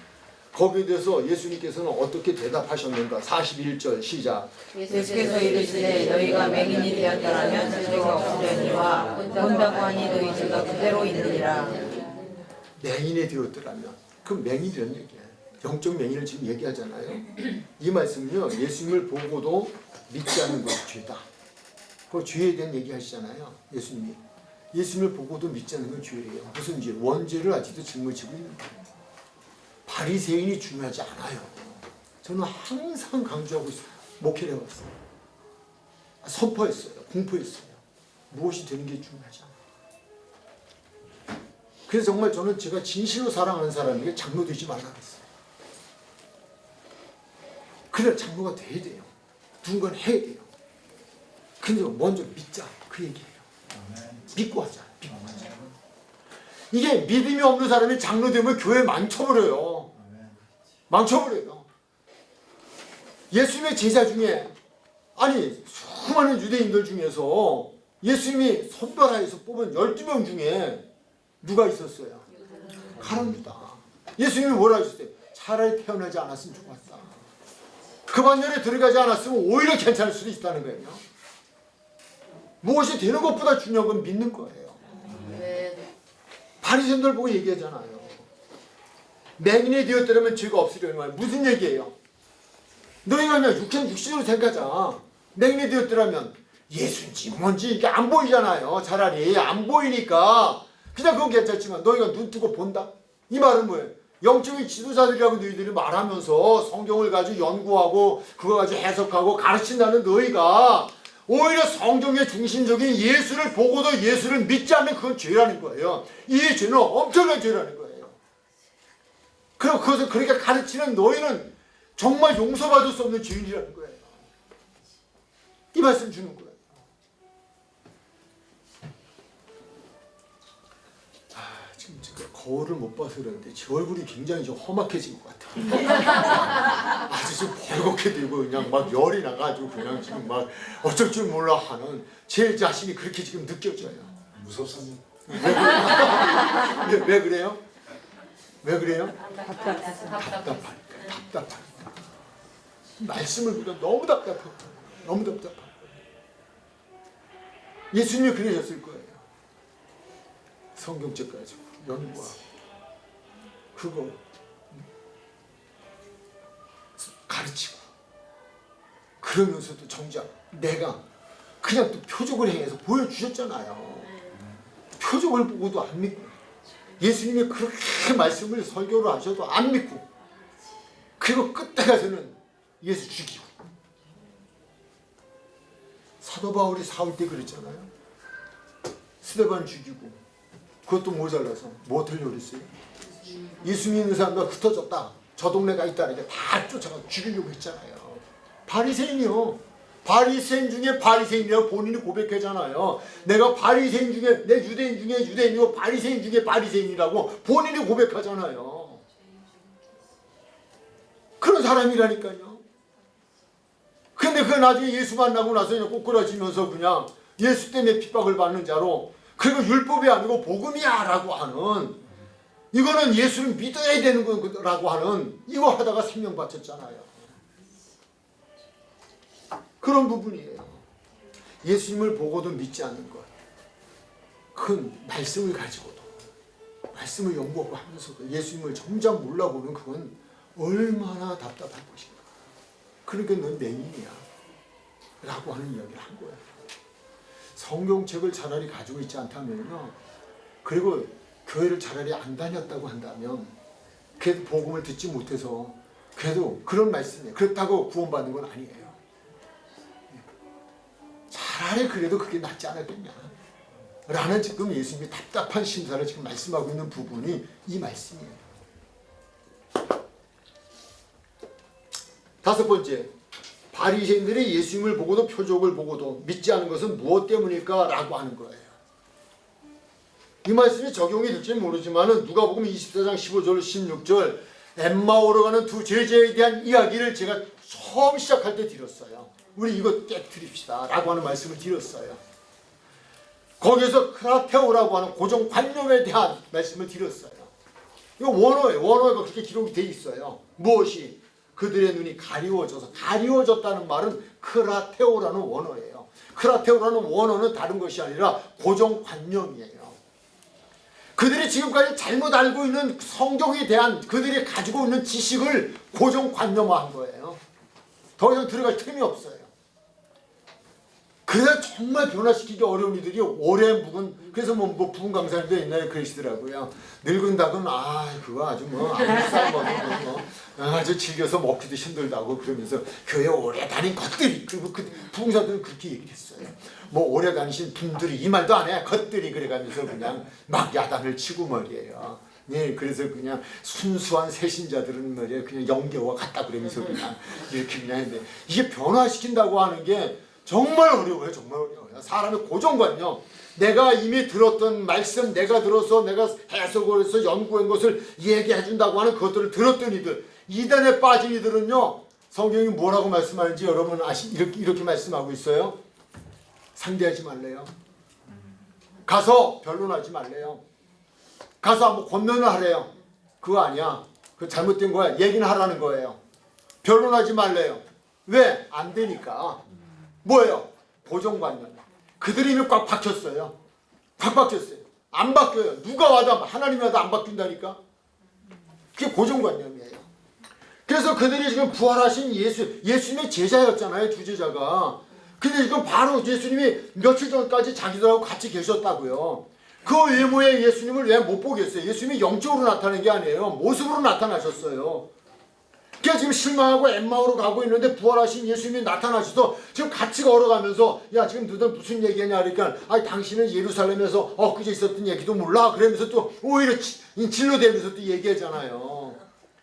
거기에 대해서 예수님께서는 어떻게 대답하셨는가? 41절 시작. 예수께서 이르시되 너희가 맹인이 되었더라면 죄가 없으려니와 본다고 하니 너희 죄가 그대로 있느니라. 맹인이 되었더라면 그 맹인이라는 얘기예요. 영적 맹인을 지금 얘기하잖아요. 이 말씀은요, 예수님을 보고도 믿지 않는 것이 죄다. 그 죄에 대한 얘기 하시잖아요. 예수님이. 예수님을 보고도 믿지 않는 건 죄예요. 무슨 죄? 원죄를 아직도 짊어지고 있는 거예요. 바리새인이 중요하지 않아요. 저는 항상 강조하고 있어요. 목회를 해왔어요. 선포했어요. 공포했어요. 무엇이 되는 게 중요하지 않아요. 그래서 정말 저는 제가 진실로 사랑하는 사람에게 장로 되지 말라고 했어요. 그래 장로가 돼야 돼요. 누군가는 해야 돼요. 근데 먼저 믿자 그 얘기예요. 믿고 하자. 믿고 하자. 이게 믿음이 없는 사람이 장로 되면 교회 망쳐버려요. 망쳐버려요. 예수님의 제자 중에 아니 수많은 유대인들 중에서 예수님이 선별하여서 뽑은 12명 중에 누가 있었어요? 가룟 유다. 예수님이 뭐라 하셨어요? 차라리 태어나지 않았으면 좋았다. 그 반열에 들어가지 않았으면 오히려 괜찮을 수도 있다는 거예요. 무엇이 되는 것보다 중요한 건 믿는 거예요. 바리새인들 보고 얘기하잖아요. 맹인이 되었더라면 죄가 없으려는 거예요. 무슨 얘기예요? 너희가 그냥 육신으로 생각하자. 맹인이 되었더라면 예수인지 뭔지 이게 안 보이잖아요. 차라리 안 보이니까 그냥 그건 괜찮지만 너희가 눈 뜨고 본다? 이 말은 뭐예요? 영적인 지도자들이라고 너희들이 말하면서 성경을 가지고 연구하고 그거 가지고 해석하고 가르친다는 너희가 오히려 성경의 중심적인 예수를 보고도 예수를 믿지 않는 그건 죄라는 거예요. 이 죄는 엄청난 죄라는 거예요. 그리고 그것을 그렇게 가르치는 너희는 정말 용서받을 수 없는 죄인이라는 거예요. 이 말씀 주는 거예요. 지금 제가 거울을 못 봐서 그런데 제 얼굴이 굉장히 좀 험악해진 것 같아요. 아주 좀 벌겋게 되고 그냥 막 열이 나가지고 그냥 지금 막 어쩔 줄 몰라 하는 제 자신이 그렇게 지금 느껴져요. 무섭습니다. 왜 그래요? 왜 그래요? 답답해서. 답답하니까. 말씀을 보니까 너무 답답하고 너무 답답하고. 예수님이 그러셨을 거예요. 성경책 가지고 연구하고 그거 가르치고 그러면서도 정작 내가 그냥 또 표적을 행해서 보여주셨잖아요. 표적을 보고도 안 믿고 예수님이 그렇게 말씀을 설교를 하셔도 안 믿고 그리고 끝에 가서는 예수 죽이고 사도 바울이 사울 때 그랬잖아요. 스데반 죽이고 그것도 모자라서 뭐 하려고 그랬어요? 예수 믿는 사람과 흩어졌다. 저 동네가 있다니까 다 쫓아가 죽이려고 했잖아요. 바리새인이요. 바리새인 중에 바리새인이라고 본인이 고백하잖아요. 내가 바리새인 중에 내 유대인 중에 유대인이고 바리새인 중에 바리새인이라고 본인이 고백하잖아요. 그런 사람이라니까요. 근데 그 나중에 예수 만나고 나서 그냥 꼬꾸라지면서 그냥 예수 때문에 핍박을 받는 자로 그리고 율법이 아니고 복음이야 라고 하는 이거는 예수를 믿어야 되는 거라고 하는 이거 하다가 생명 바쳤잖아요. 그런 부분이에요. 예수님을 보고도 믿지 않는 것. 큰 말씀을 가지고도 말씀을 연구하고 하면서도 예수님을 정작 몰라보는 그건 얼마나 답답한 것인가. 그러니까 넌 맹인이야 라고 하는 이야기를 한 거예요. 성경책을 차라리 가지고 있지 않다면요, 그리고 교회를 차라리 안 다녔다고 한다면, 그래도 복음을 듣지 못해서 그래도 그런 말씀이에요. 그렇다고 구원받는 건 아니에요. 차라리 그래도 그게 낫지 않았겠냐 라는 지금 예수님이 답답한 심사를 지금 말씀하고 있는 부분이 이 말씀이에요. 다섯 번째, 바리새인들이 예수님을 보고도 표적을 보고도 믿지 않은 것은 무엇 때문일까? 라고 하는 거예요. 이 말씀이 적용이 될지는 모르지만 누가복음 24장 15절 16절 엠마오로 가는 두 제자에 대한 이야기를 제가 처음 시작할 때 드렸어요. 우리 이거 깨트립시다 라고 하는 말씀을 드렸어요. 거기에서 크라테오라고 하는 고정관념에 대한 말씀을 드렸어요. 이거 원어가 그렇게 기록이 돼 있어요. 무엇이? 그들의 눈이 가리워졌다는 말은 크라테오라는 원어예요. 크라테오라는 원어는 다른 것이 아니라 고정관념이에요. 그들이 지금까지 잘못 알고 있는 성경에 대한 그들이 가지고 있는 지식을 고정관념화한 거예요. 더 이상 들어갈 틈이 없어요. 그래서 정말 변화시키기 어려운 이들이 오래 묵은, 그래서 부흥 강사님도 옛날에 그러시더라고요. 늙은 닭은 그거 아주 아무리 삶아도 아주 질겨서 먹기도 힘들다고 그러면서 교회 오래 다닌 것들이, 그리고 그 부흥사들은 그렇게 얘기를 했어요. 오래 다니신 분들이 이 말도 안 해. 것들이 그래가면서 그냥 막 야단을 치고 말이에요. 네, 그래서 그냥 순수한 새신자들은 말이에요. 그냥 영계와 같다 그러면서 그냥 이렇게 그냥 했는데, 이게 변화시킨다고 하는 게 정말 어려워요. 정말 어려워요. 사람의 고정관념, 내가 이미 들었던 말씀, 내가 들어서 내가 해석을 해서 연구한 것을 얘기해 준다고 하는 그것들을 들었던 이들, 이단에 빠진 이들은요, 성경이 뭐라고 말씀하는지 여러분 이렇게 말씀하고 있어요. 상대하지 말래요. 가서 변론하지 말래요. 가서 한번 권면을 하래요. 그거 아니야. 그거 잘못된 거야. 얘기는 하라는 거예요. 변론하지 말래요. 왜? 안 되니까. 뭐예요? 고정관념. 그들이 이미 꽉 박혔어요. 꽉 박혔어요. 안 바뀌어요. 누가 와도, 하나님이 와도 안 바뀐다니까. 그게 고정관념이에요. 그래서 그들이 지금 부활하신 예수님의 제자였잖아요. 두 제자가. 근데 지금 바로 예수님이 며칠 전까지 자기들하고 같이 계셨다고요. 그 외모의 예수님을 왜 못 보겠어요? 예수님이 영적으로 나타난 게 아니에요. 모습으로 나타나셨어요. 그러니까 지금 실망하고 엠마오로 가고 있는데 부활하신 예수님이 나타나셔서 지금 같이 걸어가면서, 야, 지금 너들 무슨 얘기하냐 그러니까, 당신은 예루살렘에서 그제 있었던 얘기도 몰라 그러면서 또 오히려 진로되면서 또 얘기하잖아요.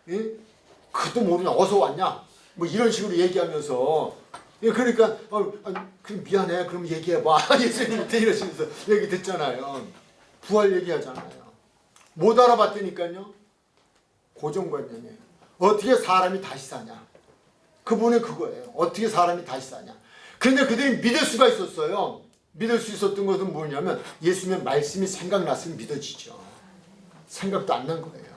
예? 그것도 모르냐, 어서 왔냐, 이런 식으로 얘기하면서, 그러니까 그럼 미안해, 그럼 얘기해봐. 예수님한테 이러시면서 얘기 듣잖아요. 부활 얘기하잖아요. 못 알아봤다니까요. 고정관념이에요. 어떻게 사람이 다시 사냐. 그분은 그거예요. 어떻게 사람이 다시 사냐. 근데 그들이 믿을 수가 있었어요. 믿을 수 있었던 것은 뭐냐면 예수님의 말씀이 생각났으면 믿어지죠. 생각도 안 난 거예요.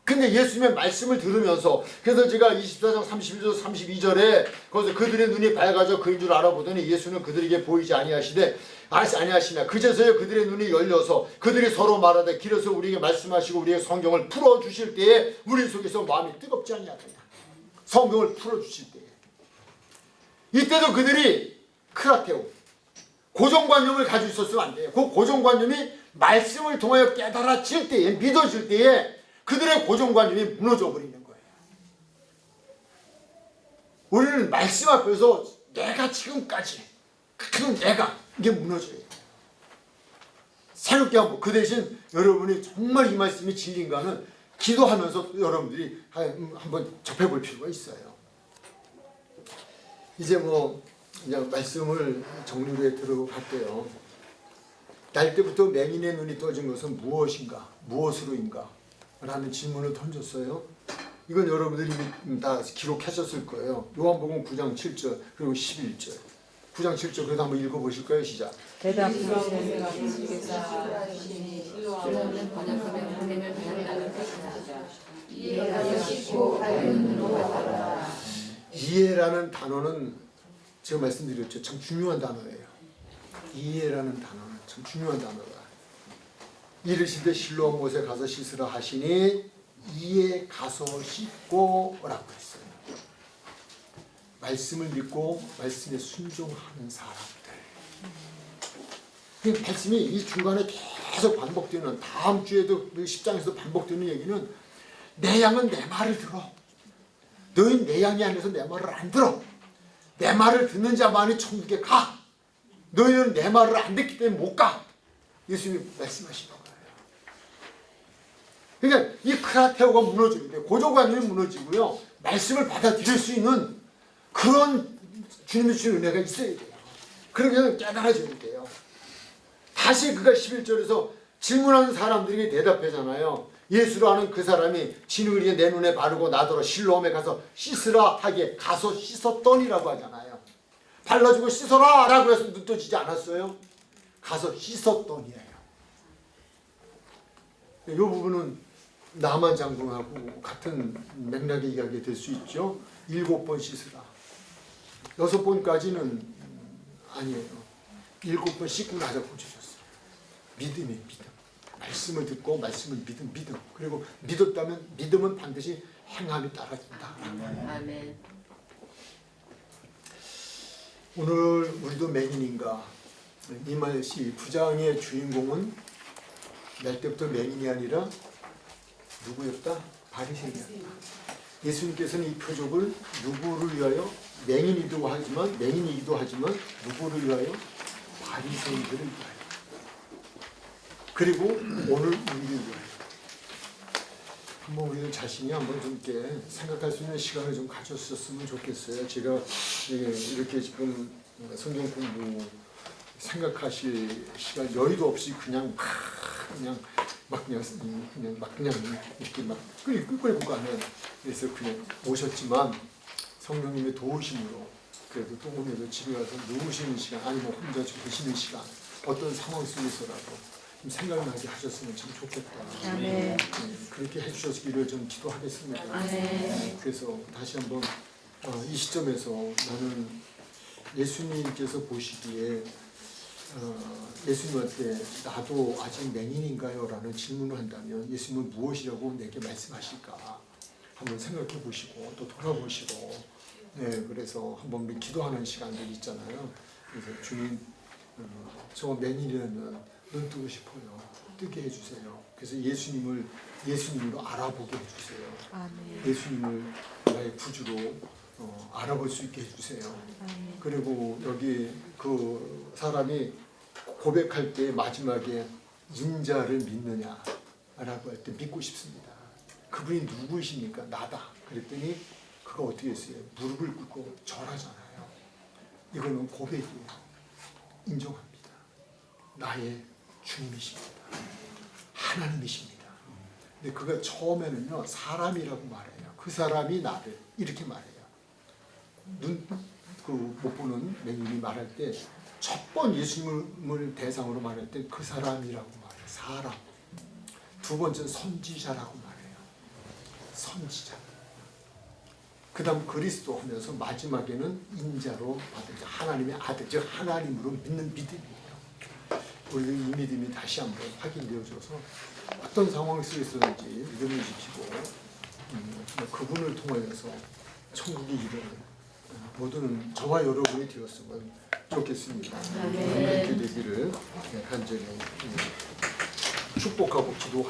근데 예수님의 말씀을 들으면서, 그래서 제가 24장 31절 32절에 거기서 그들의 눈이 밝아져 그인 줄 알아보더니 예수는 그들에게 보이지 아니하시나 그제서야 그들의 눈이 열려서 그들이 서로 말하되 길에서 우리에게 말씀하시고 우리의 성경을 풀어주실 때에 우리 속에서 마음이 뜨겁지 아니하더냐. 성경을 풀어주실 때에, 이때도 그들이 크라테오, 고정관념을 가지고 있었으면 안 돼요. 그 고정관념이 말씀을 통하여 깨달아질 때에, 믿어질 때에 그들의 고정관념이 무너져 버리는 거예요. 우리는 말씀 앞에서 내가 지금까지 이게 무너져요. 새롭게 한번, 그 대신 여러분이 정말 이 말씀이 진리인가는 기도하면서 여러분들이 한번 접해볼 필요가 있어요. 이제 그냥 말씀을 정리로 해 들어갈게요. 날 때부터 맹인의 눈이 떠진 것은 무엇인가, 무엇으로인가 라는 질문을 던졌어요. 이건 여러분들이 다 기록하셨을 거예요. 요한복음 9장 7절 그리고 11절. 9장 7절 그래도 한번 읽어보실까요? 시작. 대답하시는 실로하는 번역하며 은혜를 받았다는 것이다. 이해라는 단어는 제가 말씀드렸죠. 참 중요한 단어예요. 이해라는 단어는 참 중요한 단어다. 이르시되 실로암 못에 가서 씻으라 하시니 이에 가서 씻고 라고 했어요. 말씀을 믿고 말씀에 순종하는 사람들. 그 말씀이 이 중간에 계속 반복되는, 다음 주에도 10장에서 반복되는 얘기는 내 양은 내 말을 들어. 너희 내 양이 아니어서 내 말을 안 들어. 내 말을 듣는 자만이 천국에 가. 너희는 내 말을 안 듣기 때문에 못 가. 예수님이 말씀하시는 거예요. 그러니까 이 크라테오가 무너지게 돼요. 고정관념이 무너지고요. 말씀을 받아들일 수 있는 그런 주님의 주신 은혜가 있어야 돼요. 그러면 깨달아져야 돼요. 다시 그가 11절에서 질문하는 사람들에게 대답하잖아요. 예수로 하는 그 사람이 진흙을 내 눈에 바르고 나더러 실로암에 가서 씻으라 하기에 가서 씻었더니라고 하잖아요. 발라주고 씻어라 라고 해서 눈 떠지지 않았어요? 가서 씻었더니예요. 이 부분은 나만 장군하고 같은 맥락의 이야기가 될 수 있죠. 7번 씻으라. 6번까지는 아니에요. 7번 씻고 나서 고쳐졌어요. 믿음이에요. 믿음. 말씀을 듣고 말씀을 믿음. 그리고 믿었다면 믿음은 반드시 행함이 따라준다. 아멘. 오늘 우리도 맹인인가? 이말시 부장의 주인공은 날 때부터 맹인이 아니라 누구였다? 바리새인이었다. 예수님께서는 이 표적을 누구를 위하여? 맹인이기도 하지만 누구를 위하여? 바리새인들을 위하여. 그리고 오늘 우리를 위하여. 한번 우리 자신이 한번 좀 이렇게 생각할 수 있는 시간을 좀 가졌었으면 좋겠어요. 제가 이렇게 지금 성경 공부 생각하실 시간 여유도 없이 그냥 이렇게 막 끌고 가는, 그래서 그냥 오셨지만 성령님의 도우심으로 그래도 또 오늘도 집에 가서 누우시는 시간, 아니면 혼자 계시는 시간, 어떤 상황 속에서라도 좀 생각나게 하셨으면 참 좋겠다. 아멘. 그렇게 해주셨기를 좀 기도하겠습니다. 아멘. 그래서 다시 한번 이 시점에서 나는 예수님께서 보시기에 예수님한테 나도 아직 맹인인가요? 라는 질문을 한다면 예수님은 무엇이라고 내게 말씀하실까? 한번 생각해 보시고 또 돌아보시고, 그래서 한번 우리 기도하는 시간들 있잖아요. 그래서 주님, 저 맹인이라면 눈 뜨고 싶어요. 뜨게 해주세요. 그래서 예수님으로 알아보게 해주세요. 아멘. 예수님을 나의 구주로 알아볼 수 있게 해주세요. 아멘. 그리고 여기 그 사람이 고백할 때 마지막에 인자를 믿느냐라고 할 때 믿고 싶습니다. 그분이 누구이십니까? 나다. 그랬더니 그가 어떻게 했어요? 무릎을 꿇고 절하잖아요. 이거는 고백이에요. 인정합니다. 나의 주님이십니다. 하나님이십니다. 근데 그가 처음에는요 사람이라고 말해요. 그 사람이 나를 이렇게 말해요. 못 보는 맹인이 말할 때 첫 번 예수님을 대상으로 말할 때 그 사람이라고 말해요. 사람. 두 번째는 선지자라고 말해요. 선지자. 그 다음 그리스도 하면서 마지막에는 인자로 받은 자, 하나님의 아들, 즉 하나님으로 믿는 믿음이에요. 우리도 이 믿음이 다시 한번 확인되어져서 어떤 상황 속에서든지 믿음을 지키고 그분을 통하여서 천국이 이르는 모든 저와 여러분이 되었으면 좋겠습니다. 그렇게 되기를 간절히 축복하고 기도하겠습니다.